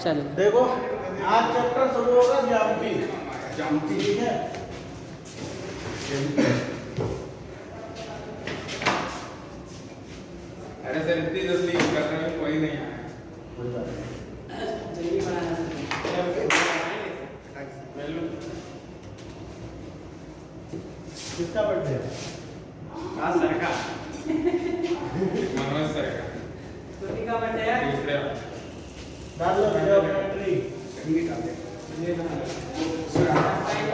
चलो देखो आज चैप्टर शुरू होगा ज्यामिति। ज्यामिति ठीक है। अरे सर इतनी जल्दी करने में कोई नहीं आया। कोई बात नहीं। जल्दी बनाना किसका बर्थडे है? सर का मनोज सर का छोटी का बर्थडे है दूसरे डाल लो ज्योमेट्री। भाई का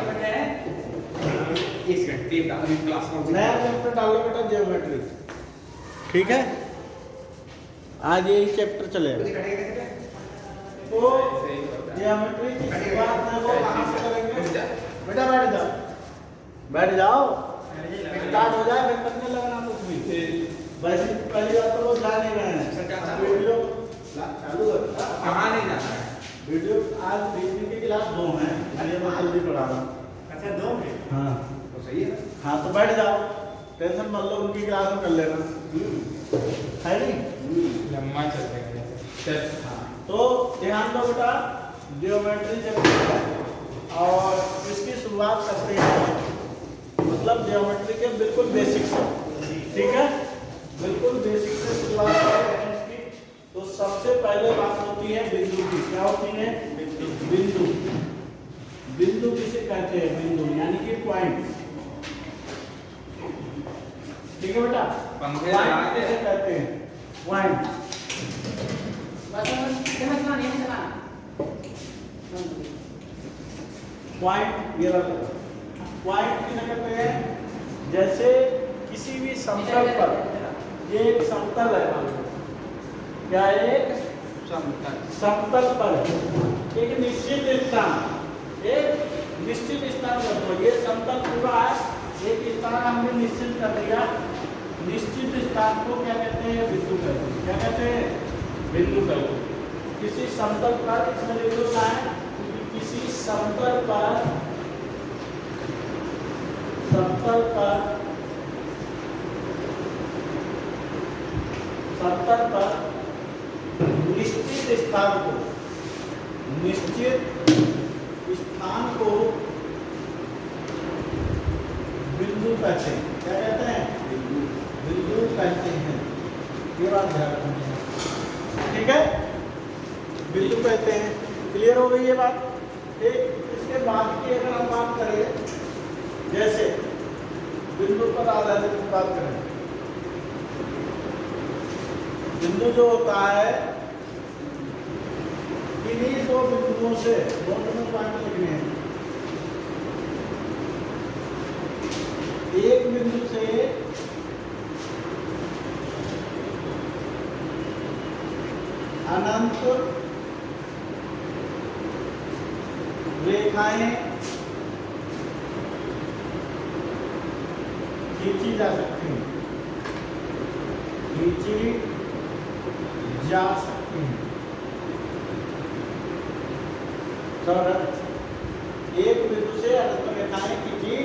बर्थडे है इस घंटे डाली क्लास में नया चैप्टर डाल लो बेटा ज्योमेट्री। ठीक है। आज यही चैप्टर चलेगा। तो ज्योमेट्री की शुरुआत में वो कहाँ से करेंगे? बेटा बैठ जाओ, बैठ जाओ। स्टार्ट हो जाए फिर करने लगना कुछ भी। वैसे पहली बात तो वो जा नहीं रहे हैं। वीडियो चालू है। कहाँ नहीं जाना है? वीडियो आज रीजनिंग की क्लास 2 हैं, इसलिए मैं जल्दी पढ़ा रहा हूँ। अच्छा 2 में हाँ तो सही है। हाँ तो बैठ जाओ, टेंशन मत लो, उनकी क्लास में कर लेना है नहीं। लम्बा चलेगा चल। हाँ तो ध्यान दो बेटा, ज्योमेट्री चैप्टर है और इसकी शुरुआत करते हैं, मतलब ज्योमेट्री के बिल्कुल बेसिक से। ठीक है, बिल्कुल बेसिक से शुरुआत करते हैं इसकी। तो सबसे पहले बात होती है बिंदु की। क्या होती है? बिंदु। बिंदु किसे कहते हैं? बिंदु यानी कि पॉइंट। ठीक है बेटा, पंखे पॉइंट लगा के किसे कहते हैं? पॉइंट। बस समझ में नहीं चला पॉइंट ये रखो। पॉइंट किसे कहते हैं? जैसे किसी भी समतल पर, ये एक समतल है, क्या एक समतल पर एक निश्चित स्थान, एक निश्चित स्थान रखो। ये समतल पूरा है, एक स्थान हमने निश्चित कर दिया। निश्चित स्थान को क्या कहते हैं? बिंदु कहते हैं। क्या कहते हैं? बिंदु कहते हैं। किसी समतल पर, इसमें लिख लो क्या है? किसी समतल पर, समतल पर निश्चित स्थान को, निश्चित स्थान को बिंदु कहते हैं। क्या कहते हैं? बिंदु कहते हैं। ये बात ध्यान रखनी है। ठीक है, बिंदु कहते हैं। क्लियर हो गई ये बात? ठीक। इसके बाद की अगर हम बात करें, जैसे बिंदु पर आधारित बात करें, बिंदु जो होता है, इन्हीं दो बिंदुओं से, नोट में पॉइंट लिखने हैं। एक बिंदु से अनंत रेखाएं खींची जा सकती हैं, खींची जा सकती हैं। एक बिंदु से अनंत रेखाएं खींची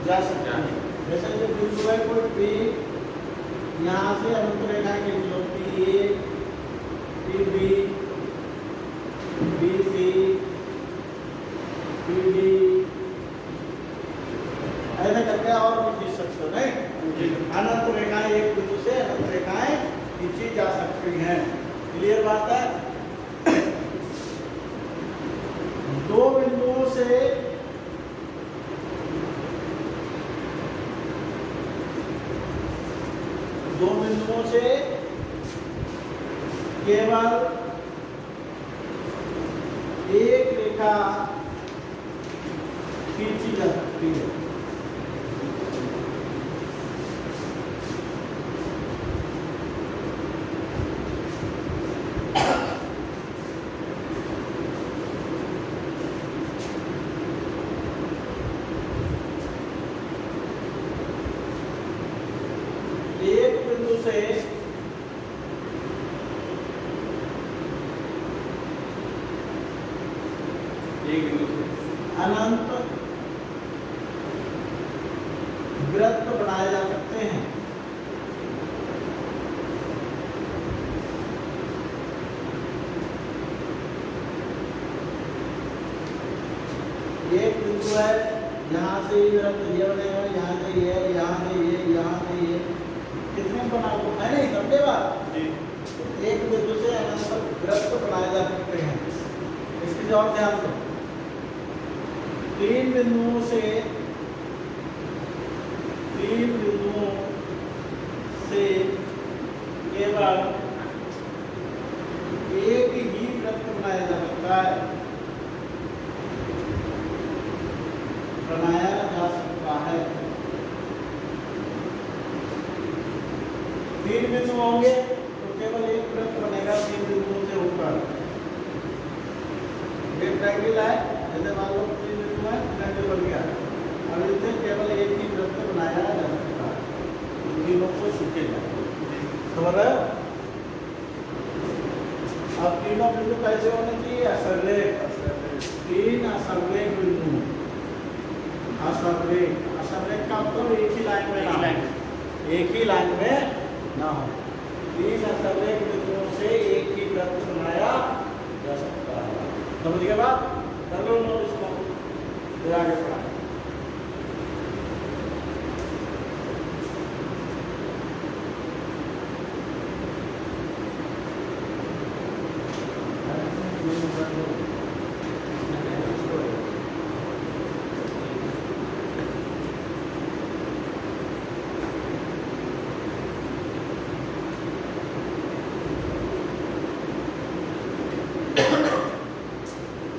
जा सकती हैं। जैसे जो बिंदु है कोई पी, यहाँ से अनंत रेखाएं खींच लो, P A, P B, P C, P D, ऐसा करके और भी खींच सकते हो। नहीं, अनंत रेखाएं, एक बिंदु से अनंत रेखाएं खींची जा सकती हैं। क्लियर बात है? दो बिंदुओं से केवल एक रेखा खींची जा सकती है। एक बिंदु से अनंत वृत्त बनाए जा सकते हैं। बिंदु है, यहाँ से ये वृत्त ये बनेगा, यहाँ से ये, यहाँ से ये, यहाँ से ये, कितने बना लो है नहीं समझे बात जी। एक बिंदु से अनंत वृत्त बनाए जा सकते हैं। इसकी और ध्यान दो, 3 बिंदुओं से केवल एक ही वृत्त बनाया जा सकता है, बनाया जा सकता है। 3 बिंदु होंगे तो केवल एक वृत्त बनेगा 3 बिंदुओं से ऊपर। एक ट्रायंगल है, जैसे मान लो 3 बिंदु है, ट्रायंगल बन गया। अब इससे केवल एक ही वृत्त बनाया जा सकता है, तीनों को छूटेगा। समझ रहे हो? अब तीनों बिंदु कैसे होने चाहिए? असरलेख। 3 असरलेख बिंदु, असरलेख का मतलब एक ही लाइन में ना हो, एक ही लाइन में ना हो। 3 असरलेख बिंदुओं से एक ही वृत्त बनाया जा सकता है। समझ गए बात? कर लो नोट इसको, फिर आगे पढ़ा।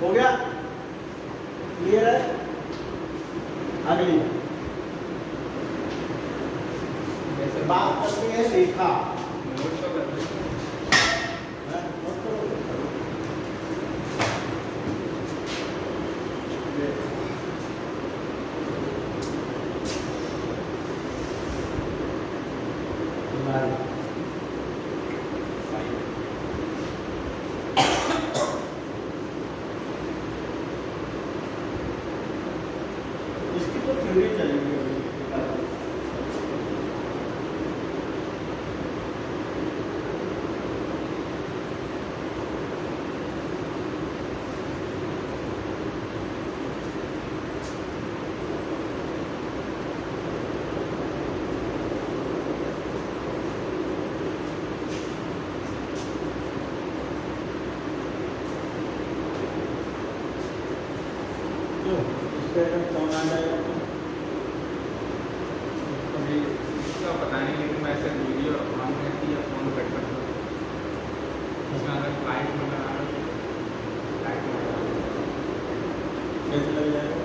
हो गया? क्लियर है? अगली जैसे बात करते हैं रेखा। नोट तो करते हैं। इसकी तो थ्योरी चलेगी। कौन आ जाएगा? अभी इसका पता नहीं, लेकिन मैं ऐसे वीडियो ऑन करती या फोन कट कर दो। उसमें अगर लाइट में लगा लो, लाइट में लगा लो। कैसे लग जाएगा?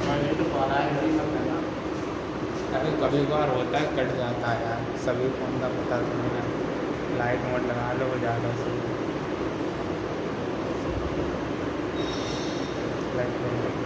मैंने तो पढ़ा है नहीं सकता ना। अरे कभी कभार होता है, कट जाता है यार, सभी फोन का पता तो नहीं है। लाइट मोड लगा लो, ज़्यादा सही। लाइट मोड लगा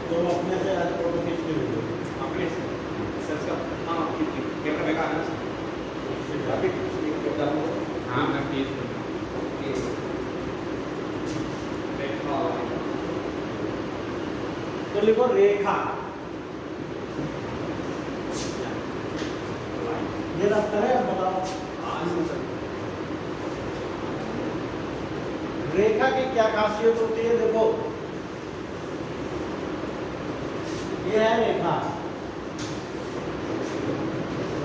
तुम अपने से आज फोटो खींच के भेजो। अपने सर का हाँ कैमरा में का हाँ मैं खींच तो लिखो रेखा। ये दफ्तर है, बताओ। रेखा की क्या खासियत होती है? देखो, ये है रेखा।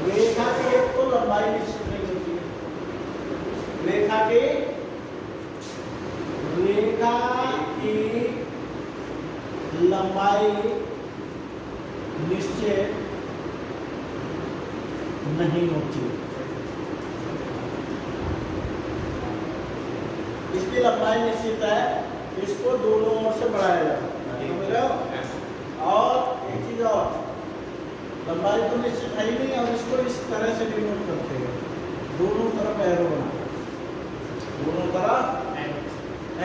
रेखा की एक तो लंबाई निश्चित नहीं होती है। रेखा की लंबाई निश्चित नहीं होती। इसकी लंबाई निश्चित है, इसको दोनों ओर से बढ़ाया जाता है। समझ रहे हो? और एक चीज और, लंबाई तो निश्चित है ही नहीं, और इसको इस तरह से डिनोट करते हैं, दोनों तरफ एरो बनाकर, दोनों तरफ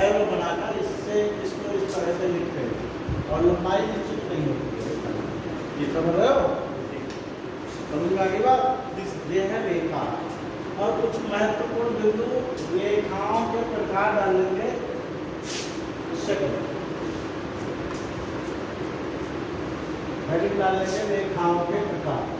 एरो बनाकर इससे इसको इस तरह से लिखते हैं, और लंबाई निश्चित नहीं होती है। ये समझ रहे हो? समझ में आ गई बात? ये है रेखा। और कुछ महत्वपूर्ण बिंदु रेखाओं के प्रकार डालेंगे। सेकंड हेडिंग डालेंगे रेखाओं के प्रकार।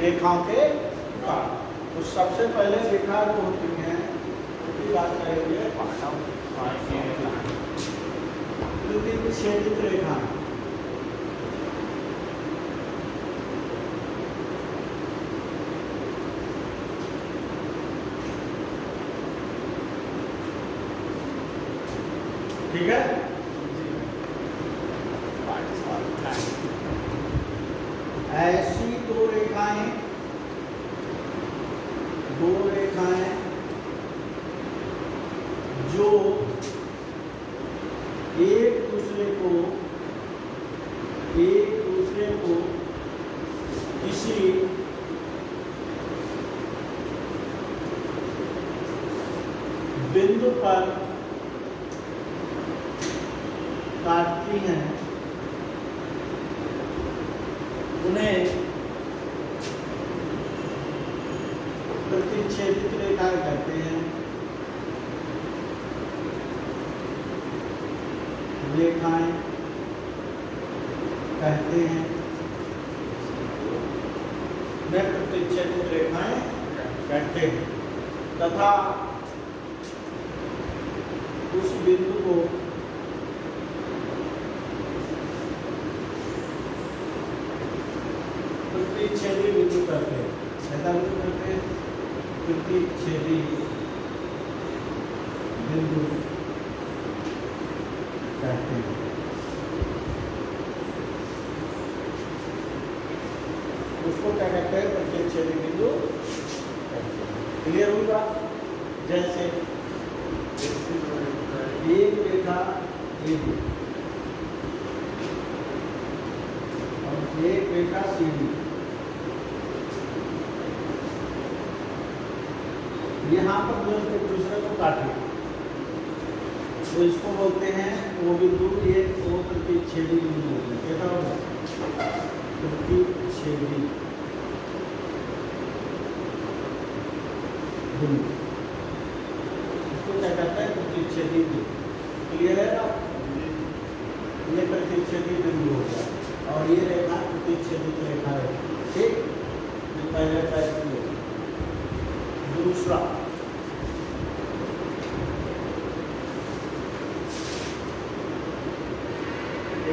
रेखाओं के प्रकार। तो सबसे पहले रेखा जो होती है उसकी बात करेंगे। छेदित रेखा, ठीक है। ऐसी दो रेखाएं जो एक दूसरे को किसी बिंदु पर काटती हैं, उन्हें प्रतिच्छेदित रेखाएं कहते हैं। प्रतिच्छेदित रेखाएं कहते हैं तथा उस बिंदु को प्रतिच्छेदी बिंदु कहते हैं। ऐसा बिंदु कहते हैं प्रतिच्छेदी बिंदु कहते हैं। उसको क्या कहते हैं? प्रतिच्छेदी बिंदु। क्लियर हुई बात? जैसे एक रेखा AB और एक रेखा CD, यहाँ पर जो एक दूसरे को काटे तो इसको बोलते हैं, वो बिंदु एक वो प्रतिच्छेदी बिंदु होते हैं। कैसा होगा? प्रतिच्छेदी बिंदु, इसको क्या कहते हैं? प्रतिच्छेदी बिंदु। क्लियर है ना? ये प्रतिच्छेदी बिंदु हो गया और ये रेखा प्रतिच्छेदित रेखा है। ठीक, ये पहले टाइप की है। दूसरा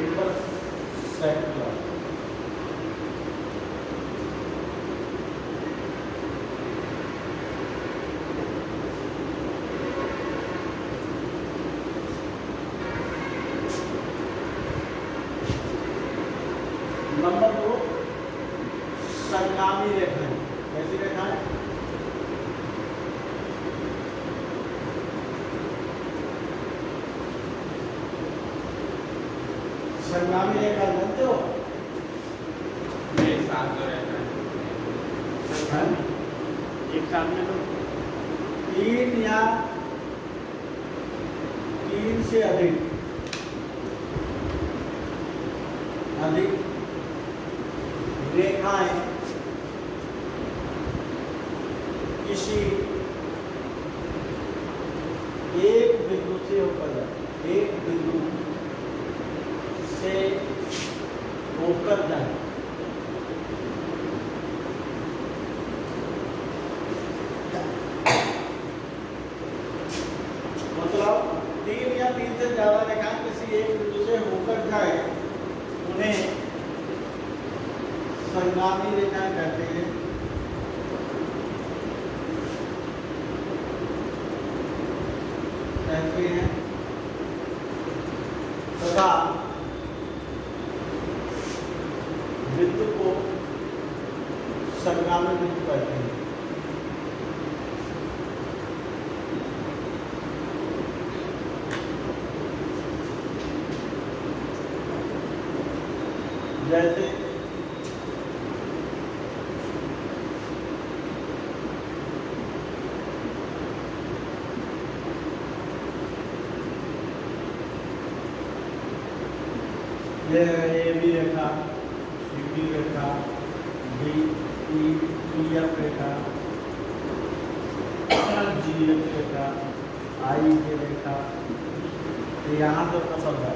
इंटरसेक्टर। नंबर 2 संगामी रेखाएं। कैसी रेखाएं? संगामी रेखा जानते हो? एक साथ जो रहता है एक साथ में तो 3 या 3 से अधिक रेखाएं किसी एक बिंदु से होकर जाए, एक बिंदु से होकर जाए। मतलब 3 या 3 से ज्यादा रेखाएं किसी एक बिंदु से होकर जाए, उन्हें संगामी रेखाएं कहते हैं। तथा बिंदु को संगामी बिंदु कहते हैं। जैसे ये ए बी रेखा, सी डी रेखा, डी ई एफ रेखा, जी एफ रेखा, आई के रेखा, तो यहाँ से पसंद है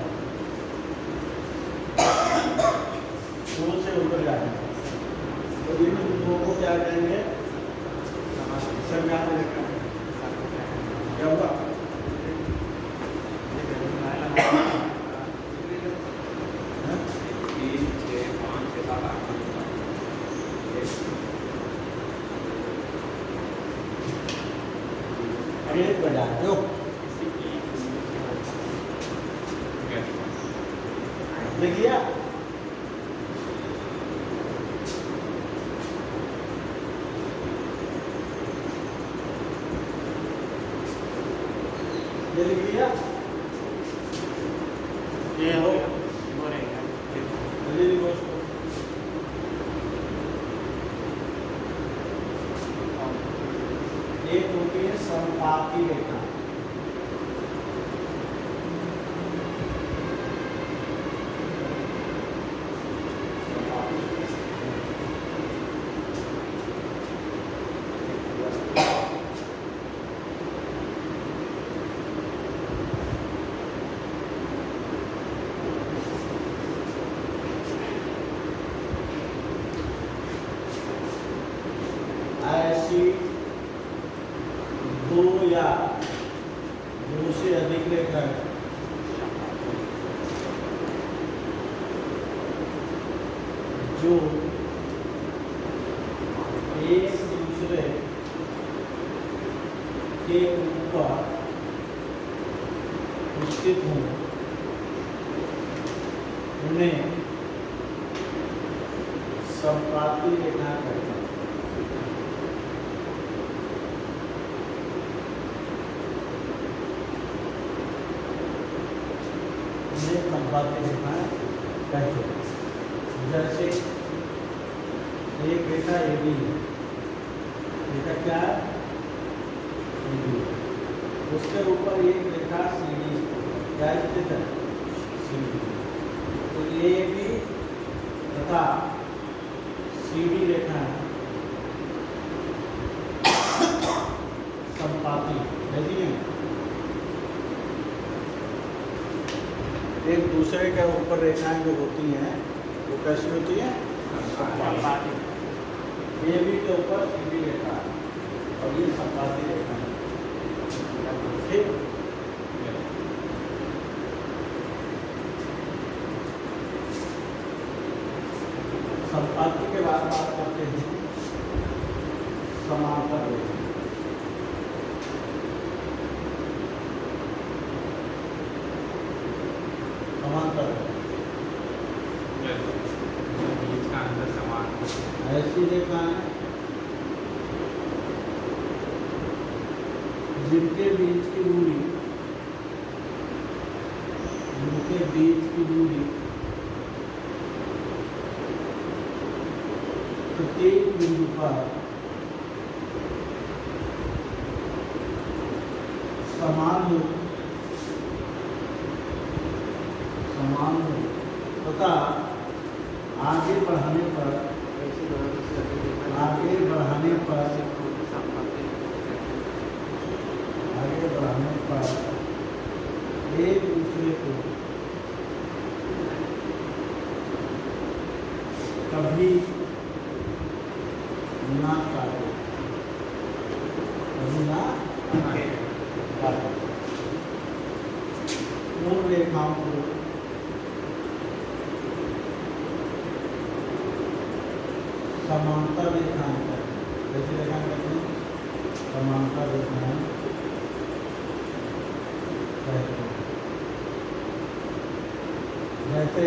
दो से ऊपर जाए तो इन दो को क्या कहेंगे? संगामी रेखा। क्या हुआ? एक बजा दो देखिए ये लिख लिया ये हो जल्दी लिखो उसको। एक होती है समपाती रेखा, ऐसी दो या दो से अधिक रेखा जो एक दूसरे के ऊपर स्थित हों उन्हें समपाती रेखा कहते हैं। संपाती रेखाएं कहते हैं। जैसे एक रेखा ए बी है, रेखा क्या है? ए बी, उसके ऊपर एक रेखा सी डी क्या स्थित है? C D. तो ए बी तथा सी डी रेखाएं संपाती कैसी हैं? एक दूसरे के ऊपर रेखाएं जो होती हैं वो कैसी होती हैं? संपाती। ए बी के ऊपर सी डी रेखा और ये संपाती रेखा है। ठीक, संपाती के बाद बात करते हैं समांतर रेखा। समांतर ऐसी रेखाएं जिनके बीच की दूरी प्रत्येक बिंदु पर समान हो तथा आगे बढ़ाने पर एक दूसरे को कभी ना काटे, उन रेखाओं को समांतर रेखाएं कैसी रेखाएं कहते हैं? समांतर रेखाएं कहते हैं। जैसे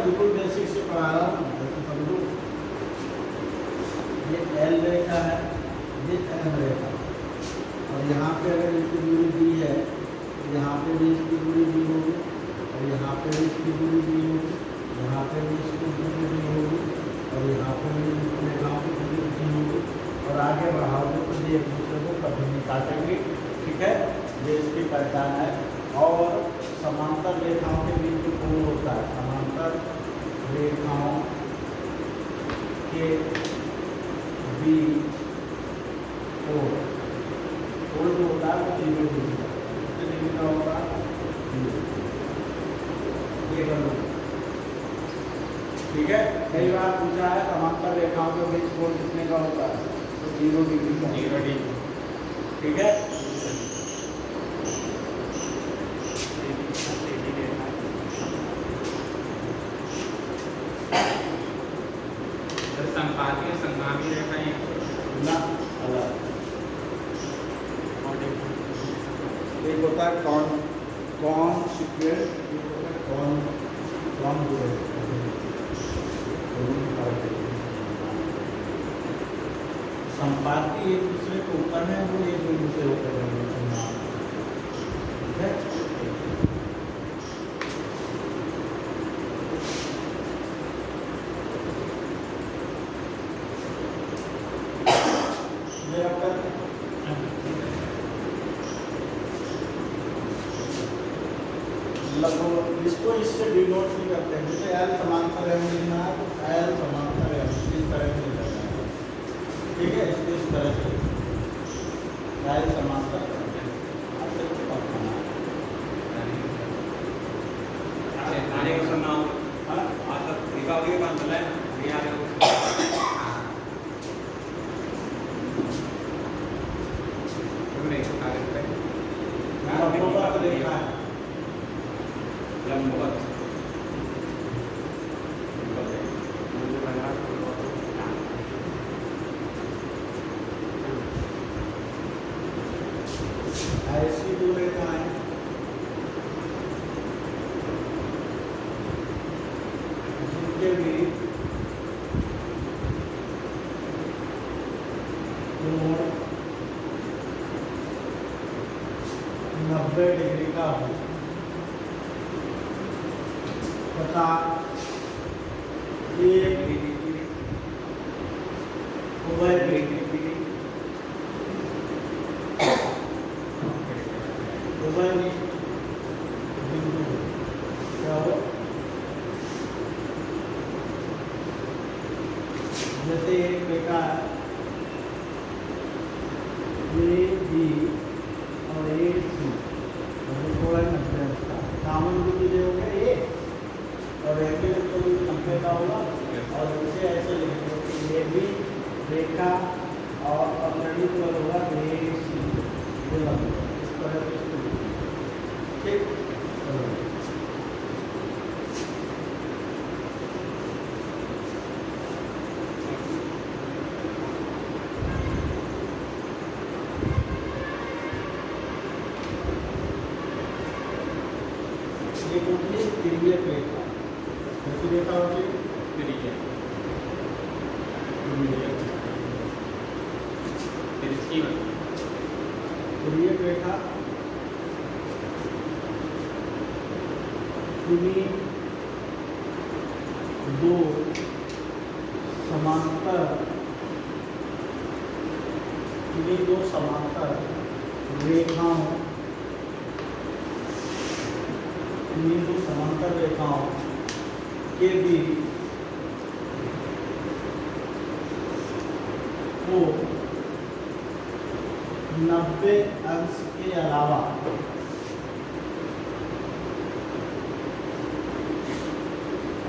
बिल्कुल बेसिक से पढ़ा रहा हूँ, जैसे समझो। ये एल रेखा है, ये एम रेखा, और यहाँ पे अगर इसकी दूरी दी है तो यहाँ पे भी इसकी दूरी दी होगी, और यहाँ पे भी इसकी दूरी दी होगी, यहाँ पे भी इसकी दूरी दी होगी, और यहाँ पे भी इसकी रेखाओं की दूरी दी होगी, और आगे बढ़ाओगे तो ये एक दूसरे को कभी नहीं काटेंगे। ठीक है, ये इसकी पहचान है। और समांतर रेखाओं के बीच जो कोण होता है, समांतर रेखाओं के बीच कोण जो होता है वो 0 डिग्री का, कितने डिग्री का होगा? 0। ये कर लो। ठीक है, कई बार पूछा है समांतर रेखाओं के बीच कोण कितने का होता है, तो 0 डिग्री का। 0 डिग्री। ठीक है, संपाती और संगामी रेखाएं ना अलग। एक होता है कॉन्सिक्वेंट, एक होता है कॉन्ग्रुएंट। संपाती एक दूसरे के ऊपर है, वो एक दूसरे ऊपर है। ठीक है, लगभग इसको इससे डिनोट नहीं करते हैं। जैसे एल समांतर है लिखना है तो एल समांतर है इस तरह से लिखना है। ठीक है, इसको इस तरह से एल समांतर देखा है लंबवत ऐसी दो रेखाएं जिनके भी कोण 90 डिग्री का हो तथा एक उभय बिंदु क्या हो, जैसे एक रेखा ए बी और ए सी, थोड़ा 90 का कॉमन बिंदु जो होगा ए, और एंगल तो 90 का होगा। और इसे ऐसे लिखेंगे कि ये भी रेखा और परपेंडिकुलर होगा ए सी, ये लंबा इस तरह से इसको लिखेंगे। ठीक, ये होती है तिर्यक रेखा। कैसी रेखा होती है? तिर्यक रेखा किन्हीं दो समांतर रेखाओं के बीच को 90 अंश के अलावा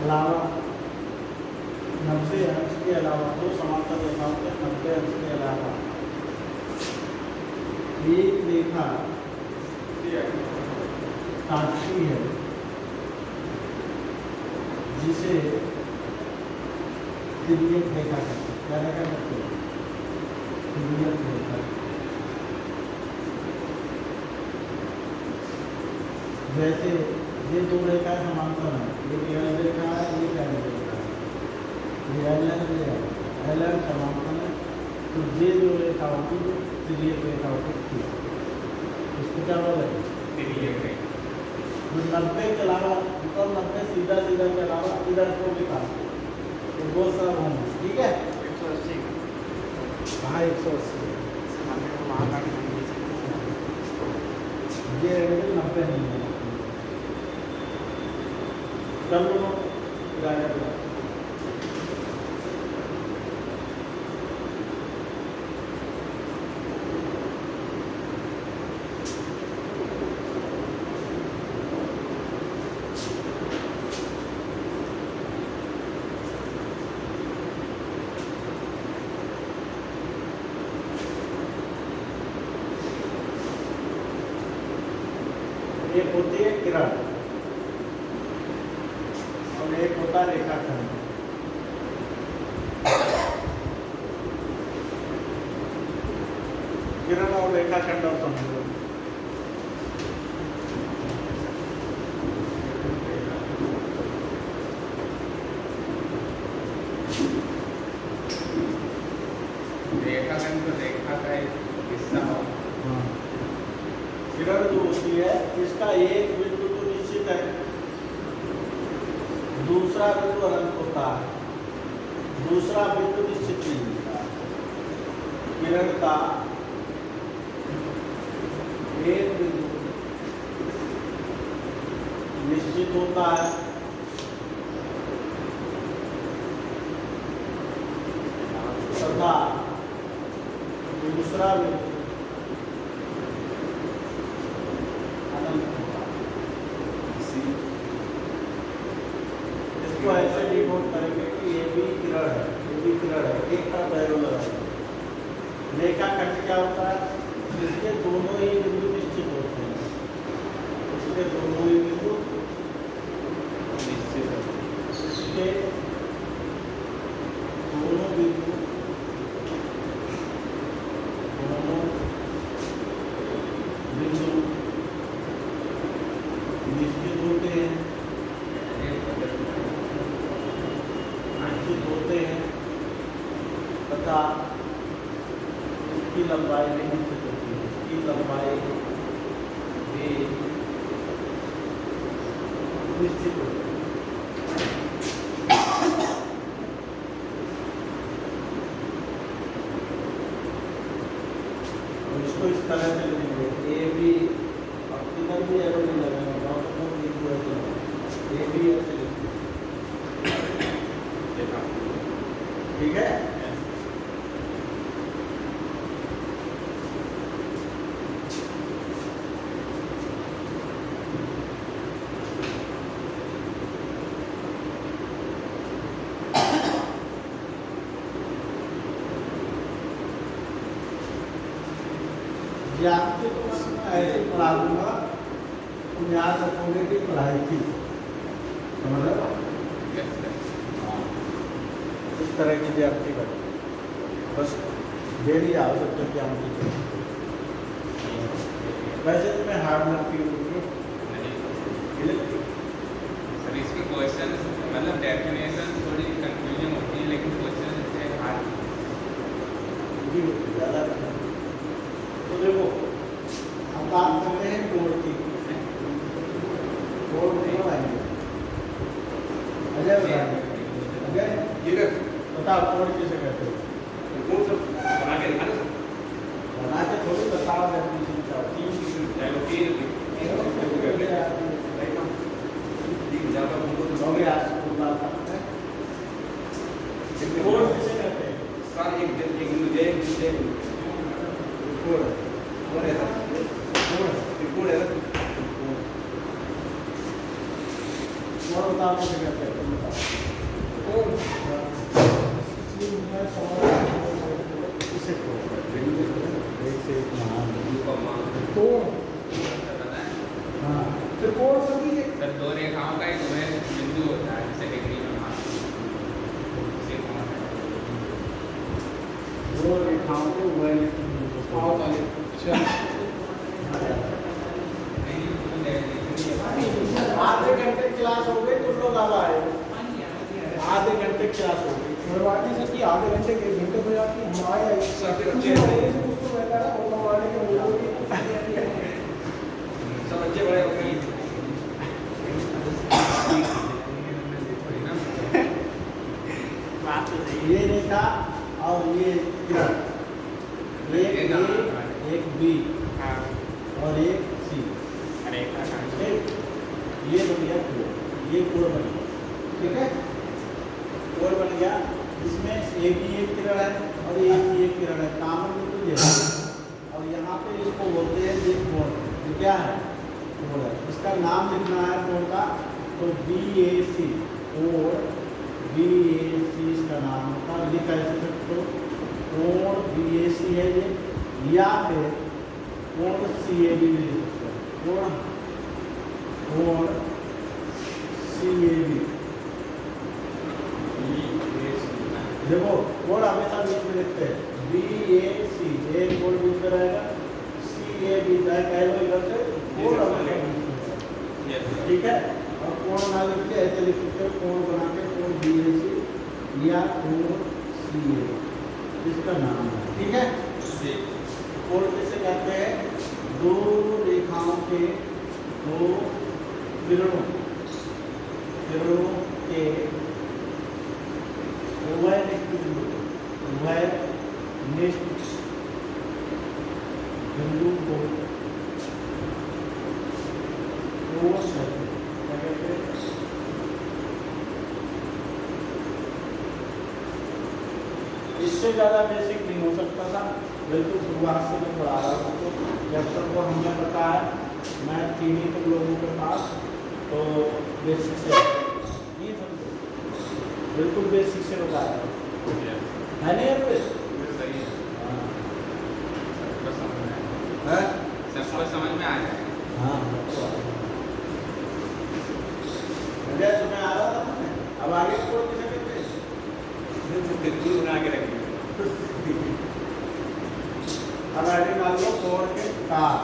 अलावा 90 अंश के अलावा दो समांतर रेखाओं के 90 अंश के अलावा एक रेखा काटती है जिसे तिर्यक रेखा कहते हैं। क्या रेखा कहते हैं? तिर्यक रेखा। जैसे ये दो रेखा समांतर है, ये रियल रेखा है, ये टैन रेखा है, ये एल एम समांतर है। तो ये जो रेखा होती है तिर्यक रेखा होती है, इसको क्या बोलेंगे? तिर्यक रेखा। जो 90 के अलावा ऊपर 90 सीधा सीधा के अलावा इधर को भी काटते हैं, तो वो सब होंगे, ठीक है? 180 हाँ 180 वहाँ का भी ये एंगल 90 नहीं है। कर लो गाया एक होती है किरण और एक होता है रेखाखंड। किरण और रेखाखंड और समझो। रेखाखंड तो रेखा का एक हिस्सा हो। किरण जो होती है इसका एक बिंदु तो निश्चित है, दूसरा बिंदु अनंत होता है, दूसरा बिंदु निश्चित नहीं होता। किरण का एक बिंदु निश्चित होता है, तथा दूसरा बिंदु इसको ऐसे डिकोड करेंगे कि ये भी किरण है, ये भी किरण है, एक तरफ एरो लगा है। रेखाखंड क्या होता है? इसके दोनों ही बिंदु निश्चित होते हैं, इसके दोनों ही बिंदु निश्चित है, इसके दोनों बिंदु निश्चित होते हैं, तथा इसकी लंबाई भी निश्चित होती है, इसकी लंबाई भी निश्चित होती है। तो इसको इस तरह से लिखेंगे, ए बी, अब किधर भी एरो नहीं लगेगा, ए बी ऐसे लिखेंगे, ठीक है? आपके तो मैं ऐसे पढ़ा दूंगा, तुम याद रखोगे कि पढ़ाई थी, समझ रहे हो? इस तरह की व्याप्ति बने, बस डेली आओ जब तक क्या होती है। वैसे तो मैं हार्ड लगती हूँ सर, इसके क्वेश्चन मतलब डेफिनेशन थोड़ी कंफ्यूजन होती है, लेकिन क्वेश्चन इससे हार्ड ज़्यादा। तो देखो हम बात करते हैं कोड की, कोड नहीं आएंगे अजय बताएंगे। अजय बताओ कोड किसे कहते हो? कौन सा बना के दिखाना? बना के थोड़ी बताओ, डेफिनेशन क्या होती है? कोड किसे कहते हैं? सर एक बिंदु दे दूसरे कोड कौन है सर? कौन है सर? कोड बताओ किसे कहते हैं? तुम बताओ। किसे कोड कहते हैं? एक से एक महान कोड। हाँ फिर कोड सभी सर, दो रेखाओं का एक वह बिंदु होता है जिसे डिग्री में मापते हैं। उसे कौन है? दो रेखाओं को वह नहीं, तो definition ये कब आए? आधे घंटे क्लास होगी। शुरुआती से कि आधे घंटे के 1 घंटे हो जाती है, हम आए सब कुछ बच्चे महीने से कुछ तो रहता है वो हमारे के लोगों की सब बच्चे बड़े हो गए। बात तो सही ये रेखा और ये किरण, एक A एक B हाँ और एक C, अरे ठीक? ये बन गया कोण, ये कोण बन गया, ठीक है? कोण बन गया, इसमें एक ही एक किरण है और एक ही एक किरण है, कॉमन में तो ये है। और यहाँ पे इसको बोलते हैं ये कोण, ये क्या है? कोण है। इसका नाम लिखना है कोण का, तो BAC, कोण BAC इसका नाम होता है। लिख ऐसे सकते हो, कोण BAC है ये, या फिर कोण CAB भी लिख सकते हो, कोण CAB। देखो कोण हमेशा बीच में लिखते हैं, BAC एक कोण बीच में रहेगा, CAB चाहे कह लो इधर से, कोण हमेशा बीच में रहेगा, ठीक है? और कोण ना लिख के ऐसे लिख सकते हो, कोण बना के कोण BAC या कोण CAB, इसका नाम है, ठीक है? कोण किसे कहते हैं? दो रेखाओं के दो किरणों के उभयनिष्ठ बिंदु को कोण कहते हैं। क्या कहते हैं? इससे ज़्यादा बेसिक नहीं हो सकता था, बिल्कुल शुरुआत से मैं पढ़ा रहा हूँ। जब तक वो हमने बताया मैं 3 ही तुम लोगों के पास, तो बेसिक से नहीं समझो, बिल्कुल बेसिक से बताया है नहीं है? सबको समझ में आ जाए। हाँ अजय तुम्हें आ रहा था, अब आगे कोण किसे कहते हैं? तिरकुल बना के रखिए। अब आगे मान लो कोण के तार,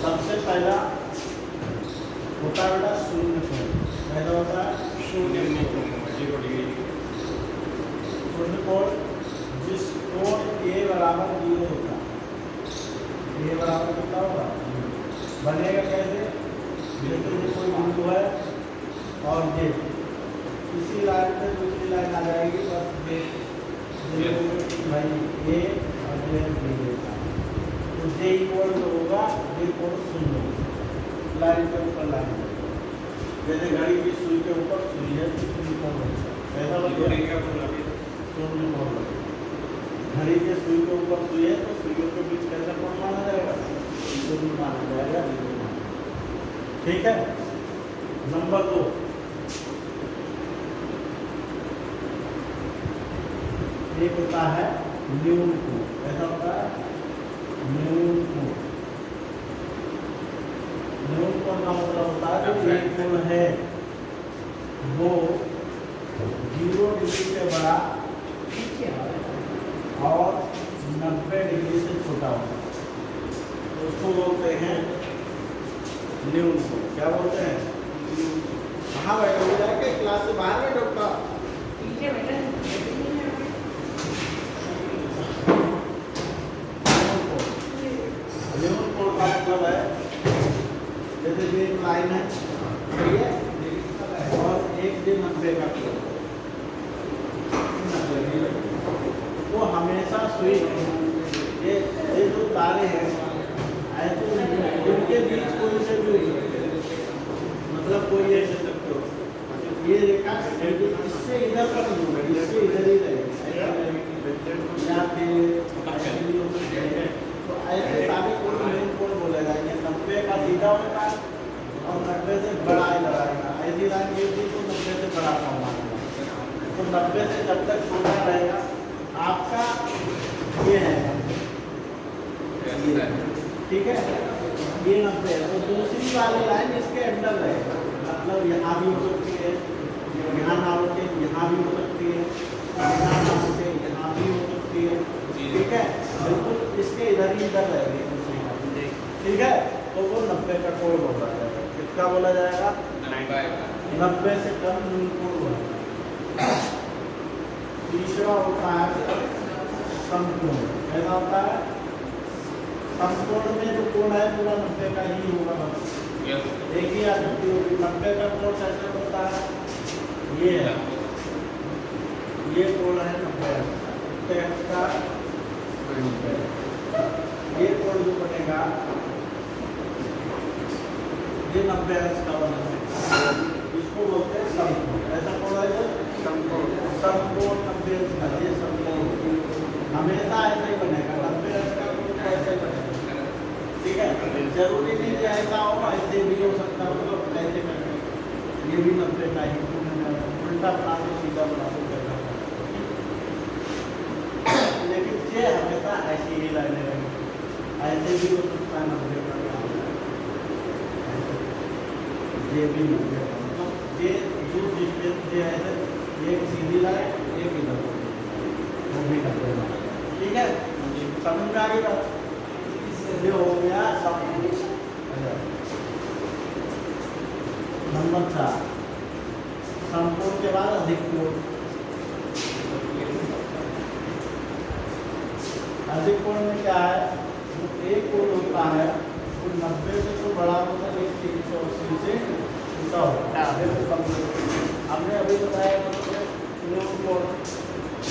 सबसे पहला होता है बेटा शून्य कोण। पहला होता है शून्य कोण, जिस कोण A बराबर 0 होता है, A बराबर कितना होगा? बनेगा कैसे? जैसे ये कोई बिंदु है और ये इसी लाइन पे दूसरी लाइन आ जाएगी, बस ये भाई A और ये B होता है, तो J इक्वल जो होगा ये कोण शून्य होगा, लाइन के ऊपर लाइन। जैसे घड़ी की सुई के ऊपर सुई है तो शून्य कोण होगा, ऐसा लगेगा शून्य कोण लगेगा। घड़ी के सुई के ऊपर सुई है तो सुइयों के बीच कैसा कोण माना जाएगा? शून्य माना जाएगा, ठीक है? नंबर 2, एक होता है न्यून कोण। ऐसा होता है न्यून कोण। न्यून कोण का मतलब होता है कि एक कोण है वो 0 डिग्री से बड़ा और 90 डिग्री से छोटा होता है, तो उसको बोलते हैं न्यून कोण। क्या बोलते हैं? कहाँ बैठोगे? जाके क्लास से बाहर बैठोगा। पीछे बैठे न्यून कोण का मतलब है, जैसे ये एक लाइन है, सही है, और एक दिन 90 का कोण, वो हमेशा सुई, ये जो तारे हैं ऐसे उनके बीच कोई से भी हो सकते हैं, मतलब कोई ऐसे सकते हो, ये रेखा इससे इधर का नहीं होगा, इससे इधर ही रहेगी, या फिर ऐसे भी हो सकते हैं। तो ऐसे सारे कोण मेन कोण बोला जाएगा। 90 का सीधा होता है और 90 से बड़ा इधर आएगा। ऐसी लाइन ये थी तो 90 से बड़ा कम आएगा। तो 90 से जब तक छोटा रहेगा आपका ये है, ठीक है, ये 90 है। तो दूसरी वाली लाइन इसके अंदर रहेगा, मतलब यहाँ भी हो सकती है, यहाँ ना होते यहाँ भी हो सकती है, यहाँ ना होते यहाँ भी हो सकती है, ठीक है, बिल्कुल इसके इधर ही इधर रहेगी, ठीक है। तो वो 90 का कोड बोला जाएगा। कितना बोला जाएगा? 90 से कम कोड बोला जाएगा। तीसरा होता है संपूर्ण। कैसा होता है? संपूर्ण में जो कोड है पूरा 90 का ही होगा, बस एक ही आकृति होगी। 90 का कोड कैसे होता है? ये है, ये कोड है 90 का। ये कोड जो बनेगा ये 90 का बनेगा, इसको बोलते हैं संपूर्ण। ऐसा कोड है जो संपूर्ण 90 का, ये संपूर्ण हमेशा ऐसा ही बनेगा। 90 का कोड ऐसे ही बनेगा, ठीक है। जरूरी नहीं कि ऐसा हो, ऐसे भी हो सकता है, मतलब ऐसे करके ये भी 90 का ही, उल्टा बना दो सीधा बना दो, लेकिन ये हमेशा ऐसी ही लाइनें रहेंगी। ऐसे भी हो सकता है 90 का, ये भी 90 का, मतलब ये जो डिस्टेंस ये है, एक सीधी लाइन एक इधर, वो भी 90 का, ठीक है। समझ में आ गई बात? ये हो गया संपूर्ण। नंबर 4 संपूर्ण के बाद अधिक कोण। अधिक कोण में क्या है? एक कोण होता है तो 90 से तो बड़ा होता है, 380 से छोटा होता है। हमने अभी बताया कोण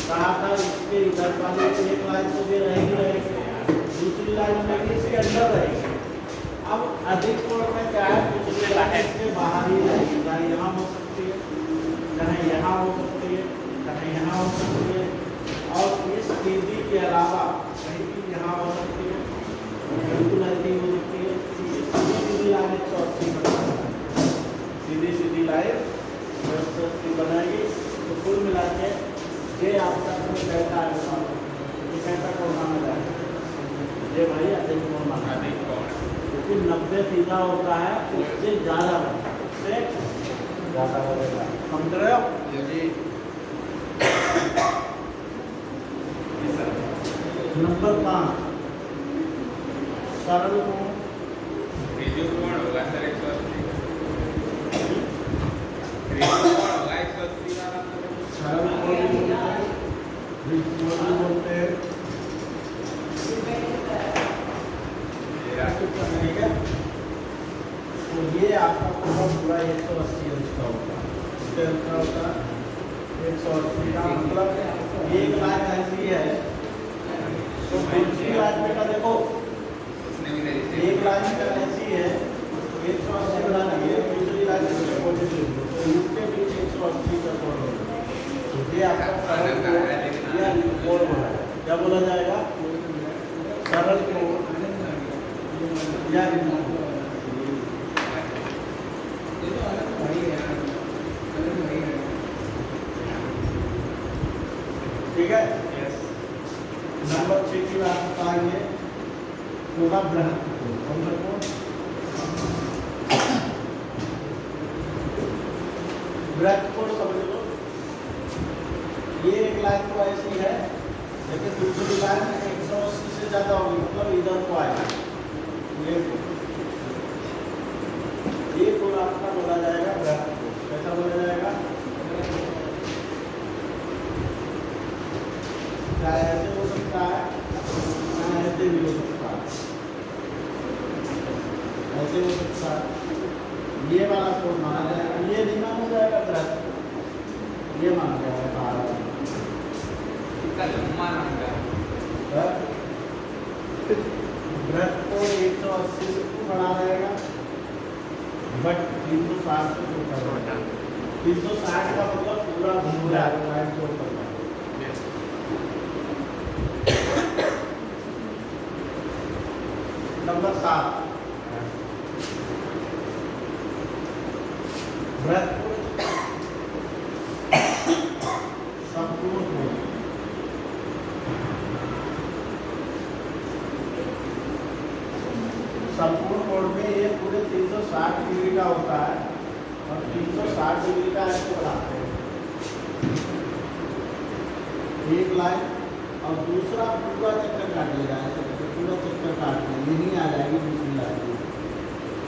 कहा था, इसके इधर वाली एक लाइन तो ये रहेगी, दूसरी लाइन में भी इसके अंदर रहेगी। अब अधिक कोण में क्या है? दूसरी लाइन से बाहर ही रहेगी, चाहे यहाँ हो सकती है, चाहे यहाँ हो सकती है, चाहे यहाँ हो सकती है, और इस सीधी के अलावा कहीं भी यहाँ हो सकती है, बिल्कुल ऐसी हो सकती है। सीधी लाइन 180 बनाएगी, सीधी लाइन 180 बनाएगी। तो कुल मिला के ये आपका कैसा है, ये कैसा कोण माना जाएगा? ये भाई अधिक कोण माना जाएगा, क्योंकि 90 सीधा होता है, उससे ज़्यादा बनता है, उससे ज़्यादा बनेगा। समझ रहे हो? नंबर 5 सरल कोण। होगा सर 180 सरल कोण बोलते हैं, ठीक है। तो ये आपका पूरा 180 अंश का होता है। इसके अंश का होता है 180 का, मतलब एक लाइन ऐसी है तो दूसरी लाइन में का देखो, एक लाइन का ऐसी है तो 180 बना दिए, दूसरी लाइन में पॉजिटिव, तो इसके बीच 180 का कोण होगा। तो ये आपका सरल कोण बोला है। क्या बोला जाएगा? सरल कोण या ठीक है। नंबर 6 की बात बताएंगे, होगा बृहत कोण। बृहत कोण समझ लो, ये एक लाइन तो ऐसी है, लेकिन दूसरी लाइन 180 से ज़्यादा होगी, मतलब इधर को आएगा। ये कोण आपका बोला जाएगा बृहत कोण। कैसा बोला जाएगा? चाहे ऐसे हो सकता है, चाहे ऐसे भी हो सकता है, ऐसे हो सकता है। ये वाला कोण माना जाएगा, ये नहीं माना जाएगा बृहत, ये माना जाएगा बृहत कोण 180 से बड़ा रहेगा, बट 360 से छोटा रहेगा। 360 का मतलब पूरा घूमरा लाइन के ऊपर का। नंबर 7 वृत्त संपूर्ण कोण। संपूर्ण कोण में ये पूरे 360 डिग्री का होता है और 360 डिग्री का ऐसे बनाते हैं एक लाइन और दूसरा पूरा चक्कर काट लेगा ऐसे करके पूरा चक्कर काट के यही आ जाएगी दूसरी लाइन।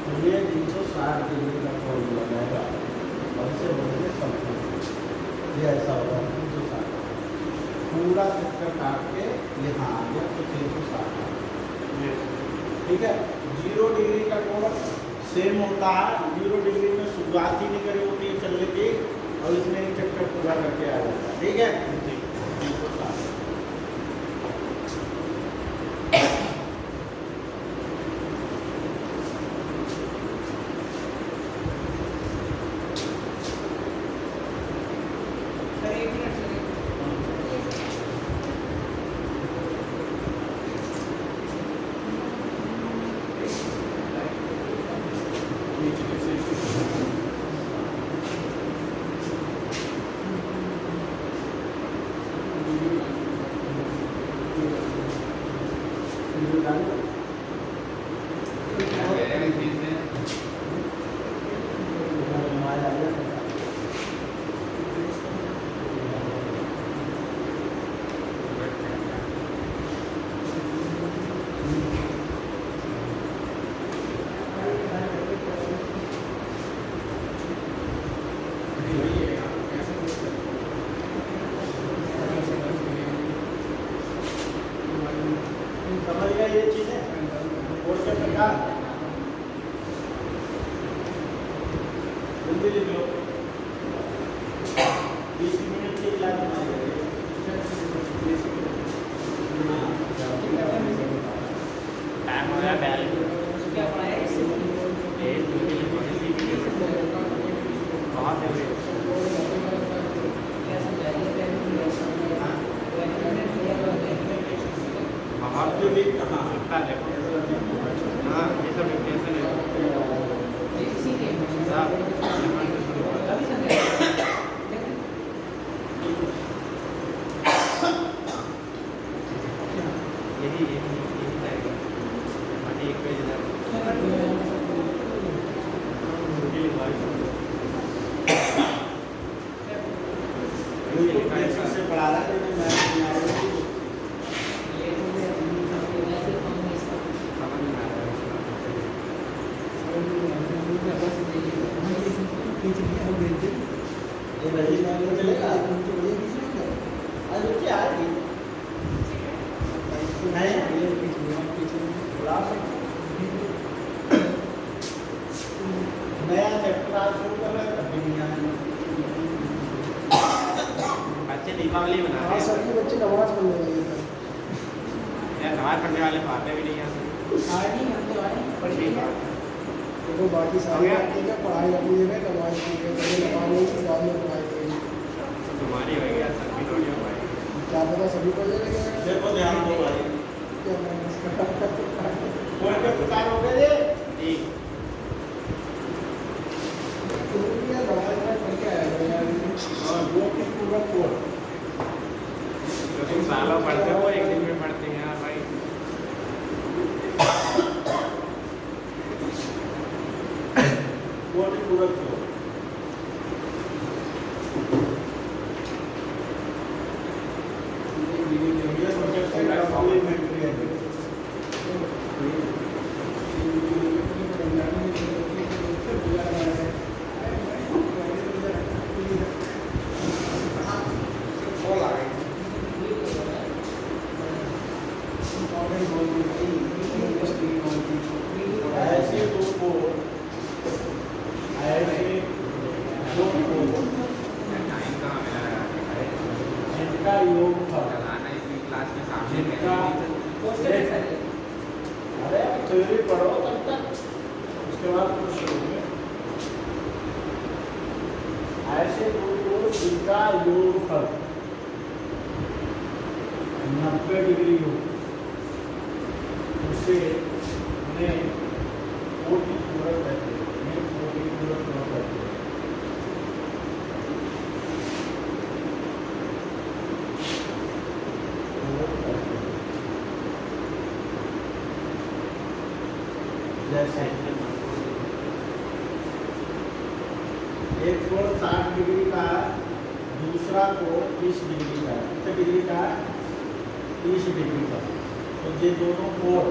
तो ये 360 डिग्री का कोण बन जाएगा और इसे बोलेंगे संपूर्ण। ये ऐसा होगा 360 पूरा चक्कर काट के यहाँ आ गया तो 360। ठीक है। 0 डिग्री का कोण सेम होता है। 0 डिग्री में शुरुआत ही नहीं करी होती है चलने की और इसमें एक चक्कर पूरा करके आ जाता है। ठीक है। Sir 1 minute sir. समझ गया ये चीजें कोण के प्रकार जल्दी लिख लो 20 मिनट की क्लास बनाएंगे। टाइम हो गया बैल क्या पढ़ाया इससे? बहुत देर क्या समझाइए? आप जो भी कहाँ इतना देखो हाँ ये सब डिक्टेशन है इसी के साहब लेमन से शुरू होता कभी समझाइए? है यही जाएगा बाकी एक पेज इधर से पढ़ा रहा है लेकिन मैं नहीं आ रहा हूँ। समझ में आ रहा है ये रही नहीं चलेगा आज बच्चे आ गई नहीं नया चैप्टर आज शुरू कर रहे हैं अभी नहीं आए। बच्चे दीपावली हाँ मनाते सर हैं ये बच्चे नमाज पढ़ने लगे थे। यार नमाज पढ़ने वाले पाते भी नहीं हैं आरडी बनते वाले पढ़ी देखो बाकी सारी बातें क्या पढ़ाई अपनी जगह नमाज की जगह पहले नमाज नहीं की बाद में पढ़ाई करेगी। तुम्हारी हो गया सब भी थोड़ी हो पाएगी क्या पता सभी पढ़ जाएंगे। देखो ध्यान दो भाई क्या मैंने इसका कोई के प्रकार हो गए ये ठीक नमाज में पढ़ के आया था यार। और वो की पूरा कोड जो तुम सालों पढ़ते हो एक दिन में पढ़ते हैं यार भाई वो की पूरा कोड ये प्रोजेक्ट का कॉम्प्लीमेंट्री है। ऐसे दो कोड ऐसे दो कोड टाइम कहाँ मिला है जिनका योग था चलाना इसी क्लास के सामने जिनका पोस्टर है सर। अरे थ्योरी पढ़ो तब तक उसके बाद कुछ शुरू में ऐसे दो कोड जिनका योग था 90 डिग्री योग उसे उन्हें कोटि पूरक कहते हैं, इन्हें कोटि पूरक कोण कहते हैं। जैसे एक कोण 60 डिग्री का है, दूसरा कोण 30 डिग्री का है। कितने डिग्री का है? 30 डिग्री का। तो ये दोनों कोण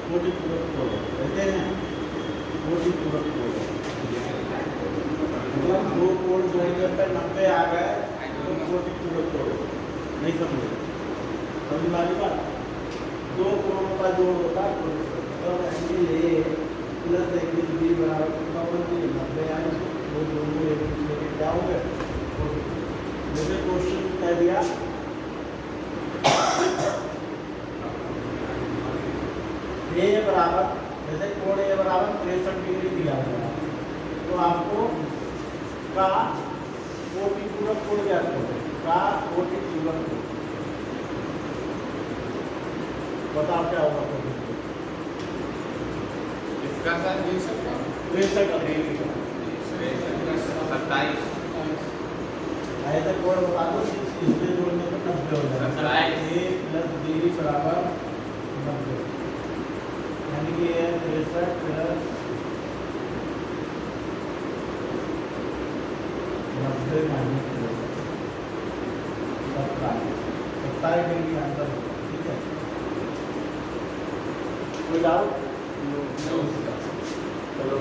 कोटि पूरक कोण कहते हैं, कोटि पूरक कोण। मतलब दो कोण जोड़ने पर 90 आ गए तो कोटि पूरक कोण। नहीं समझे? समझ वाली बात? दो कोणों का जोड़ होता है कोटि पूरक। तो angle A plus angle B बराबर कितना होगा? 90 आए। वो दोनों एक दूसरे के क्या होंगे? कोटि पूरक। जैसे क्वेश्चन कह दिया ए बराबर, जैसे कोण ए बराबर 63 डिग्री दिया हुआ है, तो आपको का कोटि पूरक कोण ज्ञात करो। का कोटि पूरक कोण बताओ क्या होगा? कोटि पूरक इसका सर 63 27 ऐसा कोण बता दो, इसके जोड़ने पर 90 हो जाएगा। ए प्लस बी बराबर 90, यानी कि ये 63 प्लस 90 माइनस 27 डिग्री आंसर होगा। ठीक है, कोई डाउट? चलो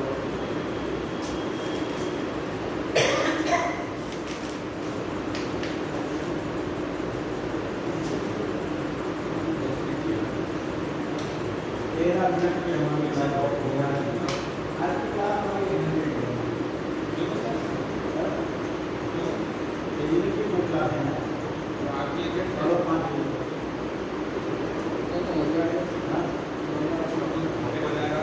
मिनट में हमारे साथ हो गया है। आज की क्लास में ये मिनट है। ये की दो क्लास है ना, तो आपकी एक चलो 5 मिनट तो हो जाएगा। हाँ हो जाएगा।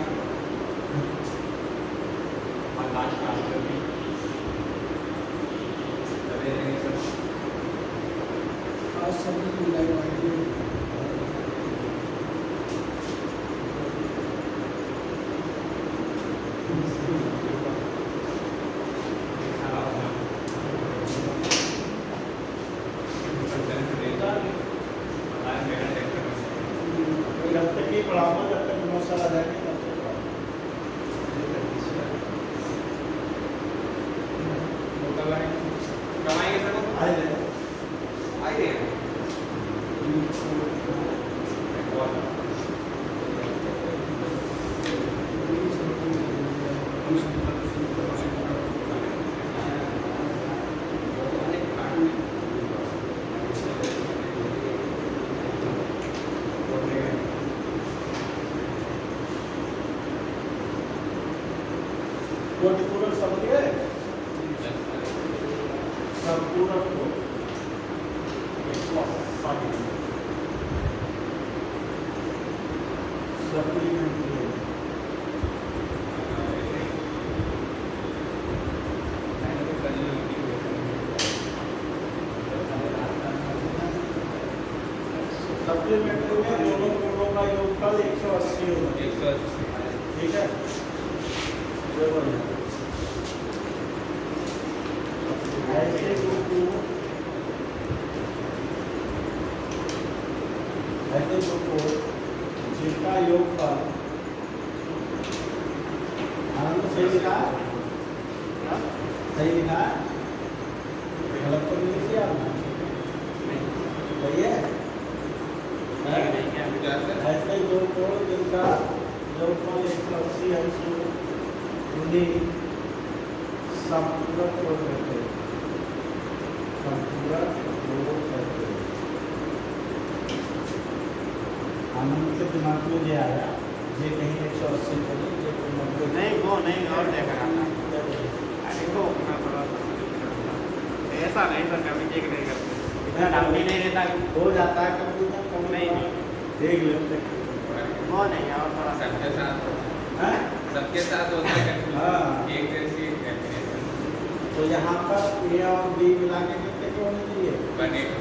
और लास्ट क्लास में आज सभी मिलाएगा। जब तक ये पढ़ाऊंगा, जब तक बहुत सारा जाएंगे तब तक कमाएंगे सर? आए आइए कोटि पूरक समझ गए? संपूरक को 180 सप्लीमेंट्री सप्लीमेंट्री में दोनों कोणों का योगफल 180 होगा। 180 ठीक है, ऐसे दो कोण जिनका योगफल आनंद सही लिखा है? सही लिखा है? गलत तो नहीं किया आपने? सही है? ऐसे दो कोण जिनका योगफल 180 अंश उन्हें संपूरक कोण कहते हैं। संपूरक कोण कहते हैं। आनंद के दिमाग में ये आया, ये कहीं 180 करी, ये कहीं 90 नहीं वो नहीं और देखा आता अरे वो अपना थोड़ा ऐसा नहीं सर, कभी चेक नहीं करते, इतना डाउट ही नहीं रहता। हो जाता है कंप्यूटर कभी नहीं देख लेते वो नहीं और थोड़ा सबके साथ हैं। सबके साथ होता है हाँ। एक जैसी कैलकुलेशन तो यहाँ पर ए और बी मिला के कितने के होने चाहिए? बनेगी।